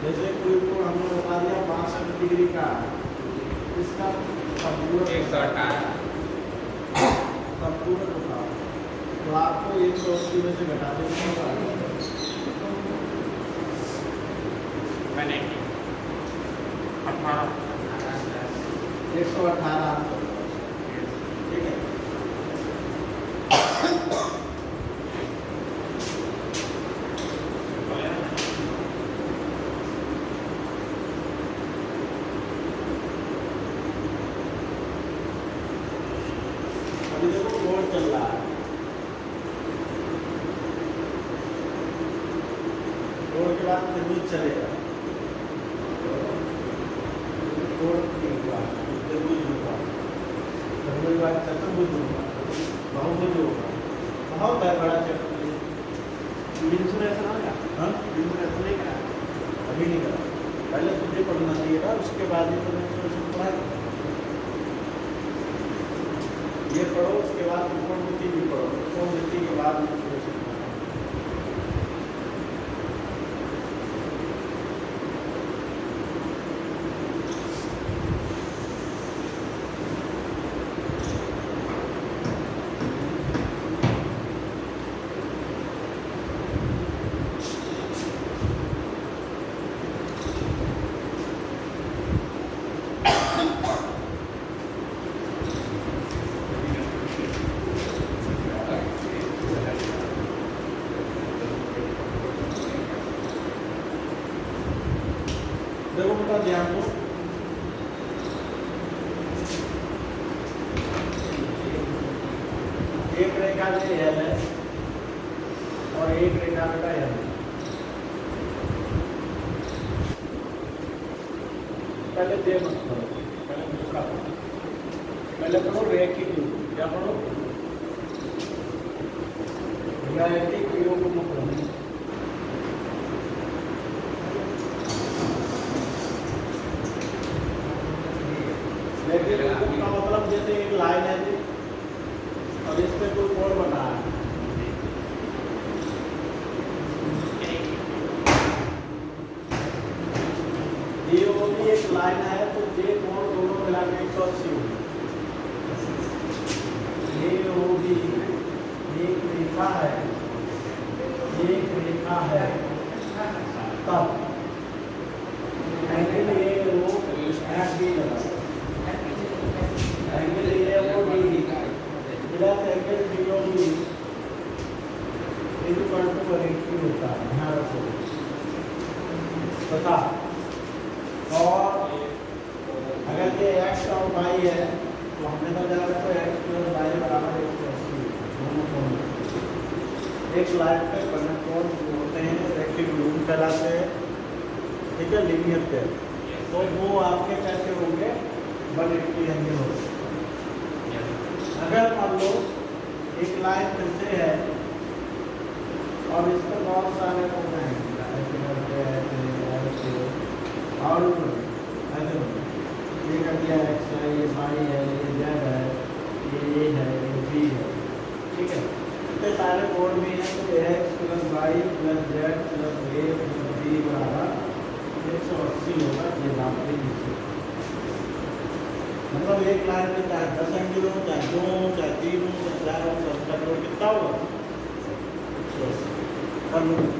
जैसे कोई को हमने बता दिया 62 डिग्री का, इसका संपूर्ण 118 संपूर्ण उठाओ तो आपको 180 में से घटा देना होगा 180 18 118 ठीक है। अभी देखो कोड चल रहा है, कोड के बाद त्रिभुज चलेगा, कोड नहीं हुआ, त्रिभुज होगा, त्रिभुज के बाद चतुर्भुज होगा, बहुभुज होगा, बहुत है बड़ा चक्र। इंश्योरेंस ना क्या? हाँ इंश्योरेंस नहीं करा अभी नहीं करा, पहले तुझे पढ़ना चाहिए था, उसके बाद ही तुम्हें इंश्योरेंस पढ़ाएगा। ये पढ़ो, उसके बाद त्रिकोणमिति भी पढ़ो, त्रिकोणमिति के बाद इंश्योरेंस पढ़ाएगा। देखो बेटा ध्यान दो, एक रेखा ये एल है और एक रेखा बेटा एल है। पहले दे मत करो, पहले दूसरा पढ़ो, पहले पढ़ो रैखिक योग, क्या पढ़ो रैखिक योग पढ़ो। लेकिन का मतलब जैसे एक लाइन है जी और इस पे कोई कोण बना है, ये वो भी एक लाइन है तो ये कोण दोनों मिला के 180 होगी। ये वो भी एक रेखा है, एक रेखा है, तब एंगल ये वो एफ डी लगा, angle A O D plus angle B O D equal to 180 होता है, ध्यान रखो तथा। और अगर ये x और y है तो हमने तो जाना तो x प्लस y बराबर 180 दोनों कोण। एक लाइन पे बने कोण होते हैं रैखिक योग कहलाते हैं, ठीक है, लीनियर पे, तो वो आपके कैसे होंगे 180 एंगल होंगे। अगर मान लो एक लाइन फिरते है और इस पर बहुत सारे कोण हैं, और ये कर दिया एक्स है, ये वाई है, ये जेड है, ये है, ये बी है, ठीक है, इतने सारे कोण भी हैं तो x plus y plus z plus a plus b बराबर 180 होगा। ये बात भी नीचे मतलब एक लाइन में चाहे 10 एंगल हो, चाहे 2 हो, चाहे 3 हो, चाहे 4 हो, सबका जोड़ कितना होगा 180 पर यूनिट।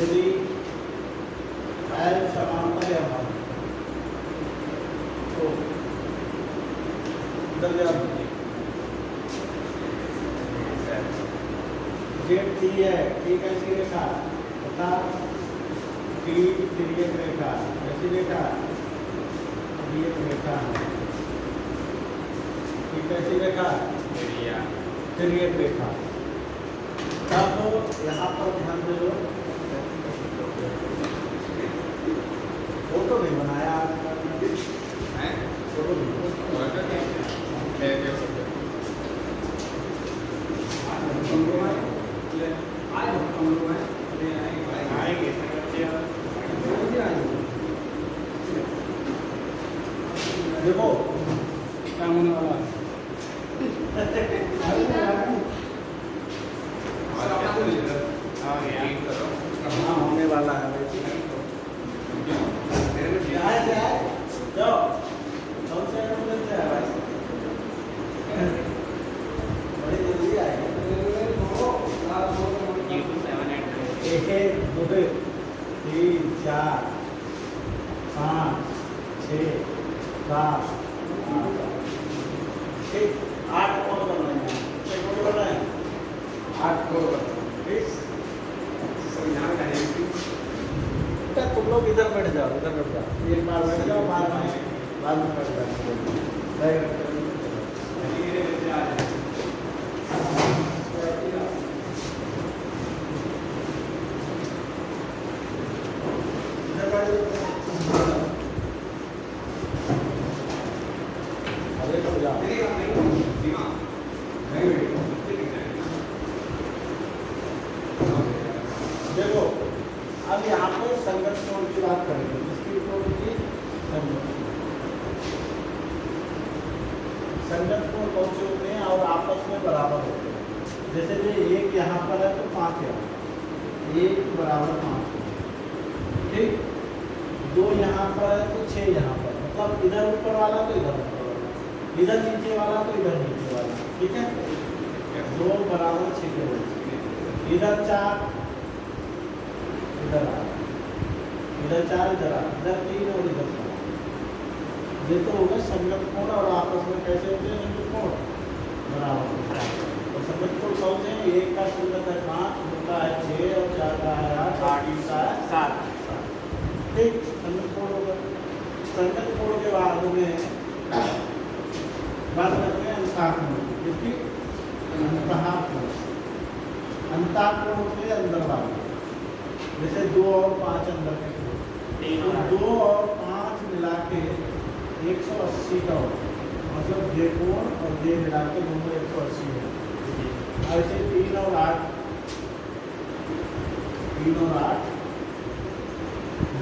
यदि L समांतर है हमारा तो इधर जरा जेड टी है, टी कैसी रेखा बता, टी तिर्यक रेखा, कैसी रेखा तिर्यक रेखा है, टी कैसी रेखा तिर्यक रेखा। अब यहाँ पर ध्यान दे लो, फोटो नहीं बनाया फोटो देखो क्या होने वाला हाँ होने वाला है यहाँ से आए जाओ कौन से एम्बुलेंस से आए बड़ी जल्दी आएगी एक दो तीन चार पाँच छः सात ठीक 8 कौन करना है कौन करना है 8 को ठीक क्या तुम लोग इधर बैठ जाओ एक बार बैठ जाओ बाद में बैठ जाओ देखो अब यहाँ पे संगत कोण की बात करेंगे, किसकी कोण की संगत कोण कौन से होते हैं और आपस में बराबर होते हैं। जैसे ये एक यहाँ पर है तो 5 यहाँ, 1 बराबर 5, ठीक। 2 यहाँ पर है तो 6 यहाँ पर, मतलब इधर ऊपर वाला तो इधर ऊपर वाला, इधर नीचे वाला तो इधर नीचे वाला, ठीक है। 2 बराबर 6 के बराबर, इधर 4 इधर आ, इधर 4 इधर आ, इधर 3 और इधर 4, ये तो हो गए संगत कोण। और आपस में कैसे होते हैं संगत कोण बराबर। तो संगत कोण कौन से हैं, एक का संगत है 5, 2 का है 6 और 4 का है 8, 3 का है 7, ठीक संगत कोण होगा। संगत कोण के बाद में बात करते हैं अंतः कोण, क्योंकि अंतः कोण होते हैं अंदर वाले, जैसे 2 और 5 अंदर के तो 2 और 5 मिला के 180 का होता है, मतलब जे कोण और जे मिला के दोनों 180 है। ऐसे 3 और 8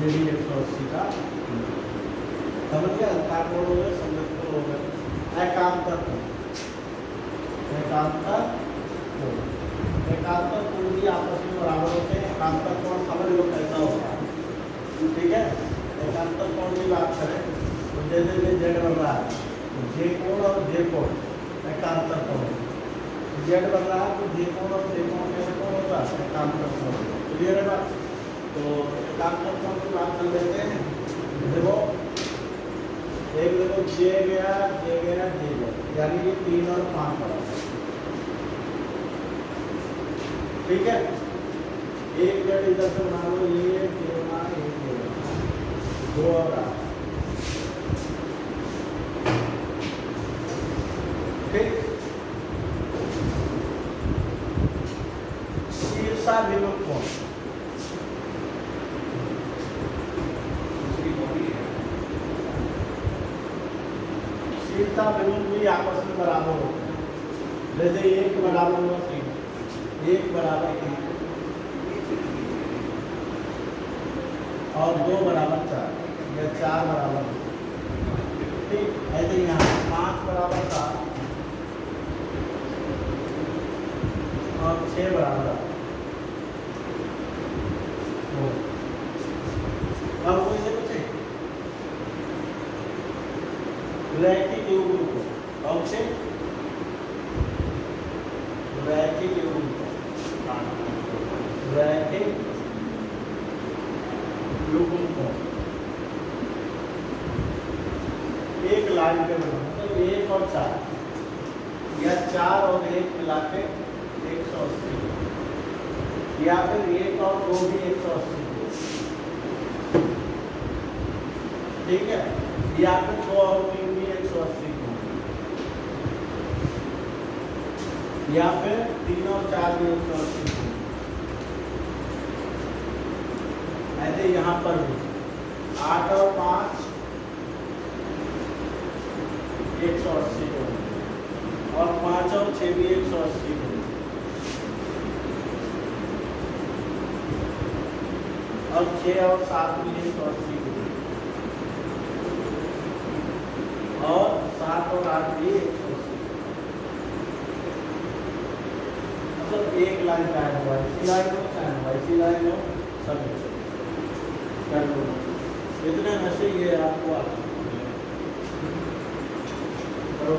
ये भी 180 का समझ गया। अंतः कोण हो गया, संगत कोण हो गया। एकांतर कोण भी आपस में बराबर होते हैं। एकांतर कोण समझ लो कैसा होता है, ठीक है। एकांतर कोण की बात करें तो जैसे ये जेड बन रहा है तो जे कोण और जे कोण एकांतर कोण, जेड बन रहा है तो जे कोण और जे कोण कैसे कोण होगा, एकांतर कोण। क्लियर है बात। तो एकांतर कोण की बात कर लेते हैं। देखो एक देखो जे गया, यानी कि 3 और 5 बराबर, ठीक है। एक जेड इधर से बना लो, ये बना, एक 2 और 8, ठीक। शीर्षाभिमुख कोण, शीर्षाभिमुख भी आपस में बराबर होते हैं। जैसे 1 बराबर हुआ 3, 1 बराबर 3 और 2 बराबर 4 या 4 बराबर 2, ठीक। ऐसे यहाँ 5 बराबर 7 और 6 बराबर 8। अब कोई से पूछे रैखिक युग्म को, कौन से रैखिक युग्म को, रैखिक 5 के बराबर, मतलब 1 और 4 या 4 और 1 मिला के 180, या फिर 1 और 2 भी 180, ठीक है, या फिर 2 और 3 भी 180, या फिर 3 और 4 भी 180, ऐसे यहाँ पर भी 8 और 5 180 और 5 और 6 भी 180, और 6 और 7 भी 180, और 7 और 8 भी 180, मतलब एक लाइन टाइम हुआ, इसी लाइन में टाइम हुआ, इसी लाइन में सब कर लो, इतने में से ये आपको करो।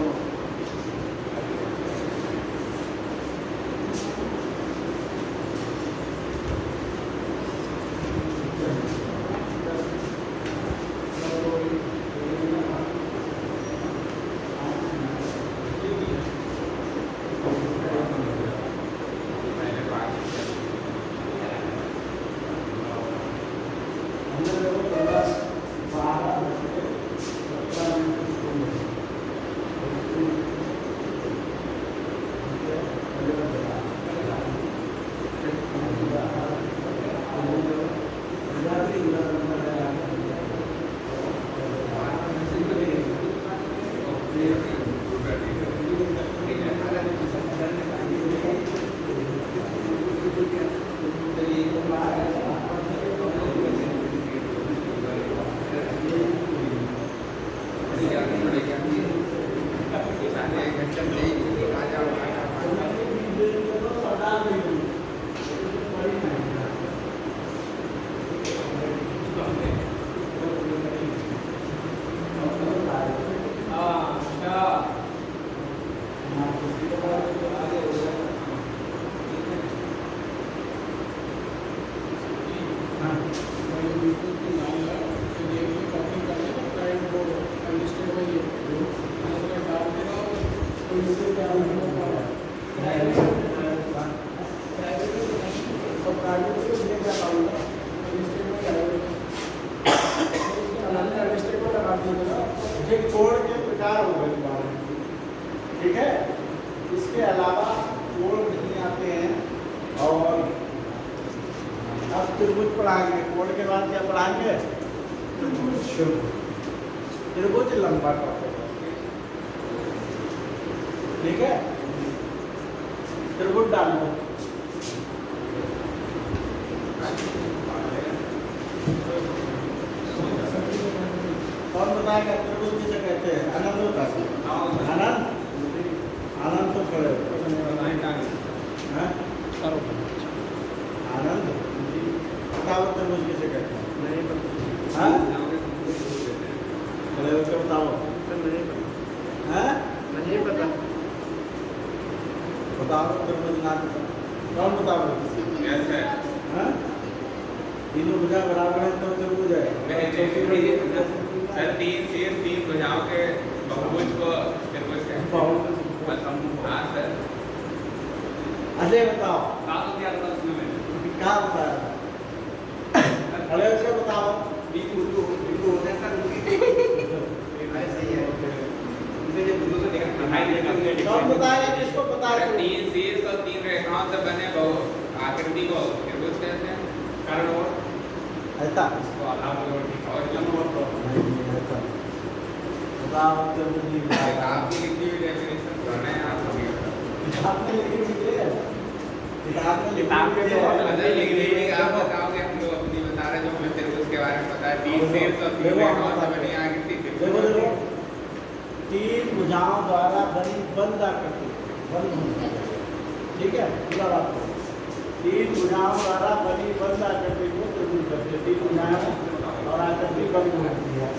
ये कोड के प्रकार हो गए तुम्हारे, ठीक है। इसके अलावा कोड नहीं आते हैं। और अब त्रिभुज पढ़ाएंगे, कोड के बाद क्या पढ़ाएंगे? त्रिभुज लंबा टॉपिक, ठीक है। त्रिभुज डालो, कौन बताएगा त्रिभुज किसे कहते हैं? अनंत होता है, अनंत, अनंत तो खड़े हैं, आनंद बताओ त्रिभुज किसे कहते हैं? नहीं पता, खड़े होकर बताओ, नहीं पता, बताओ त्रिभुज नाम कौन बताओ? तीनों भुजा बराबर है तो त्रिभुज है। सर 3 शीर्ष 3 भुजाओं के बहुभुज को त्रिभुज कहते हैं। हाँ सर, अजय बताओ कहाँ क्या बताया? खड़े होकर बताओ। कौन बताएगा, किसको बताएगा? 3 शीर्ष और 3 रेखाओं से बने आकृति को त्रिभुज कहते हैं। कारण और ऐसा इसको आधार और दिखाओ बताओ त्रिभुज नहीं बताएगा। आपकी लिखी हुई डेफिनेशन पढ़ना है आप सभी का। किताब में लिखी हुई है, किताब में लिखी हुई आप बताओगे, हम लोग अपनी बता रहे जो हमें त्रिभुज के बारे में पता है। 3 शीर्ष और 3 रेखाओं से बनी आकृति देखो देखो, 3 भुजाओं द्वारा बनी बंद आकृति, ठीक है, पूरा बात को 3 भुजाओं द्वारा बनी बंद आकृति को त्रिभुज कहते हैं। 3 भुजाएं और आकृति बंद होती है,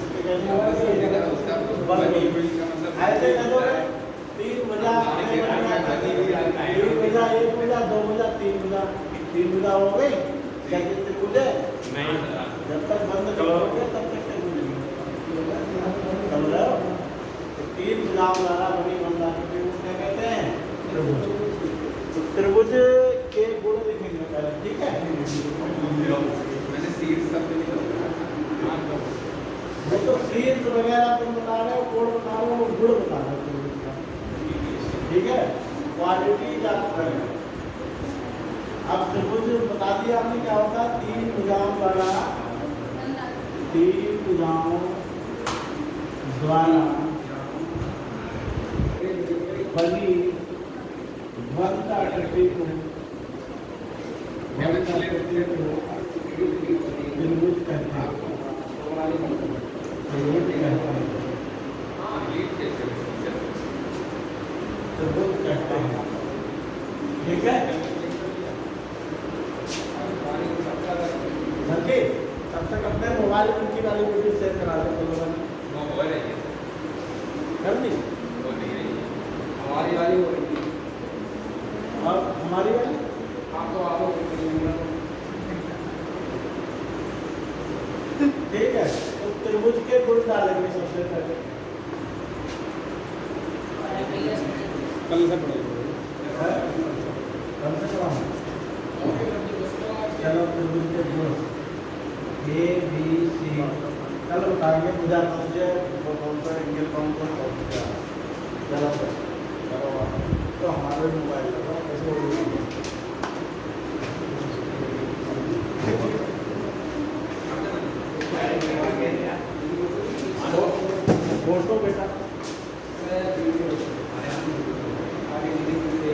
ऐसे करोगे 3 भुजा, 1 भुजा, 2 भुजा, 3 भुजा, 3 भुजा हो गई क्या? त्रिभुज नहीं, जब तक बंद करोगे तब तक त्रिभुज नहीं। तीन भुजाओं द्वारा बनी बंध आकृति को क्या कहते हैं? त्रिभुज। तो त्रिभुज के गुण लिखेंगे पहले, ठीक है? मैंने सीट सब पे नहीं लगाया। वो तो शीर्ष वगैरह तुम बता रहे हो, कोड बता रहे हो, गुण बता रहे हो त्रिभुज का, ठीक है? क्वालिटी जान रहे हैं। अब त्रिभुज बता दिया आपने क्या होता है? तीन भुजाओं द्वारा बनी बंध आकृति को त्रिभुज कहते हैं। त्रिभुज कहते हैं। त्रिभुज कहते हैं, ठीक है? ओके, तब तक अपने मोबाइल उनकी वाली वीडियो शेयर करा दो तो लोगों ने वो हो रही है, कर दी। वो नहीं रही है। हमारी वाली हो रही है। और हमारी वाली आपको आपको ठीक है। तो त्रिभुज के गुण डालेंगे सबसे पहले। कल से पढ़ेंगे। है? कम से कम चलो त्रिभुज के गुण ए बी सी कल बताएंगे। पूजा मुझे कौन सा एंगल कौन सा चलो तो हमारे मोबाइल कैसे